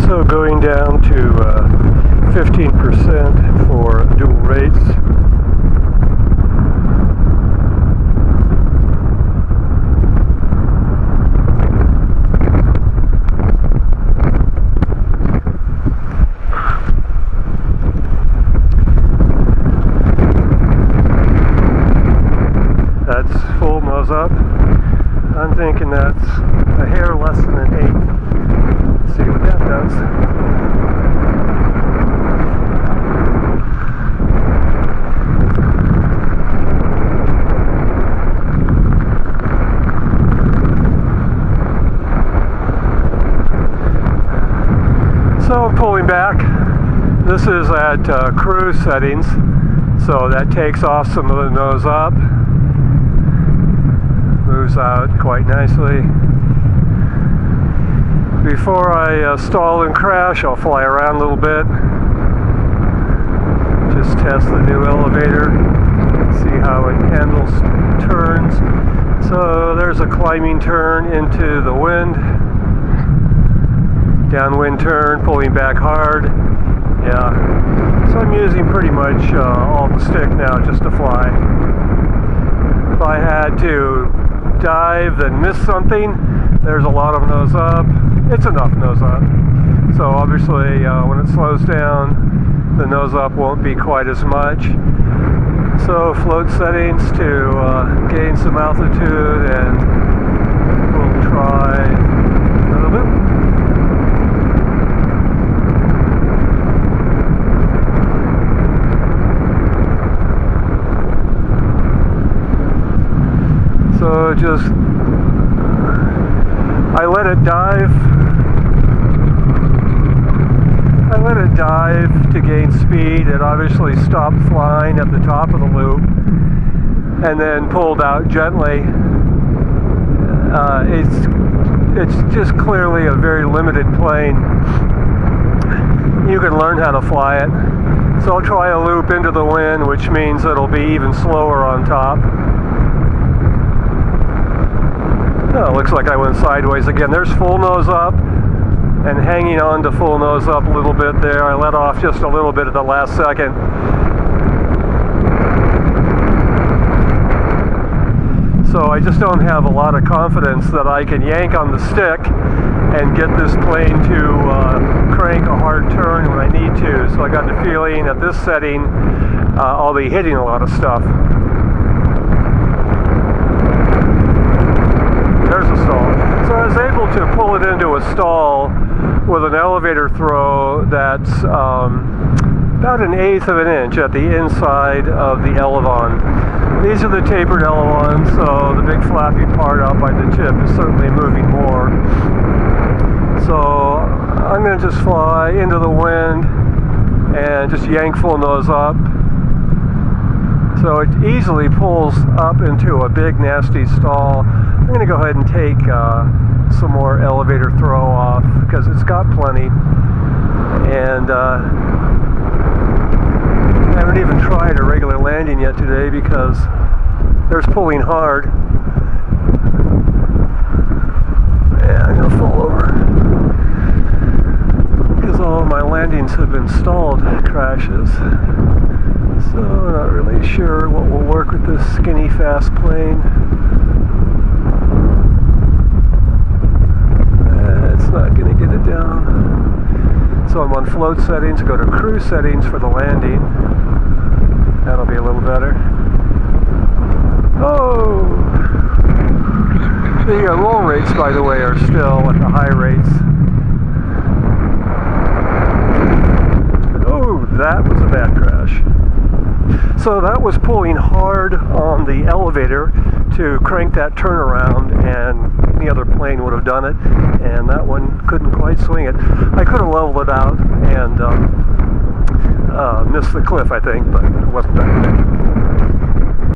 So going down to 15% for dual rates. That's full nose up. I'm thinking that's a hair less than an eighth. Let's see what that does. So I'm pulling back. This is at cruise settings, so that takes off some of the nose up. Moves out quite nicely. Before I stall and crash, I'll fly around a little bit. Just test the new elevator, see how it handles turns. So there's a climbing turn into the wind. Downwind turn, pulling back hard. Yeah. So I'm using pretty much all the stick now just to fly. If I had to dive and miss something, there's a lot of nose up. It's enough nose up. So obviously when it slows down, the nose up won't be quite as much. So float settings to gain some altitude, and we'll try another loop. So just, I let it dive to gain speed. It obviously stopped flying at the top of the loop and then pulled out gently. It's just clearly a very limited plane. You can learn how to fly it. So I'll try a loop into the wind, which means it'll be even slower on top. Oh, looks like I went sideways again. There's full nose up, and hanging on to full nose up a little bit there. I let off just a little bit at the last second. So I just don't have a lot of confidence that I can yank on the stick and get this plane to crank a hard turn when I need to. So I got the feeling at this setting I'll be hitting a lot of stuff. There's a stall. So I was able to pull it into a stall with an elevator throw that's about an eighth of an inch at the inside of the elevon. These are the tapered elevons, so the big flappy part out by the tip is certainly moving more. So I'm going to just fly into the wind and just yank full nose up. So it easily pulls up into a big nasty stall. I'm going to go ahead and take some more elevator throw off because it's got plenty. And I haven't even tried a regular landing yet today because there's pulling hard. Yeah, I'm going to fall over because all of my landings have been stalled crashes. So I'm not really sure what will work with this skinny fast plane. It's not going to get it down. So I'm on float settings, go to cruise settings for the landing. That'll be a little better. Oh! The roll rates, by the way, are still at the high rates. Oh, that was a bad crash. So that was pulling hard on the elevator to crank that turnaround, and any other plane would have done it, and that one couldn't quite swing it. I could have leveled it out and missed the cliff, I think, but it wasn't that big.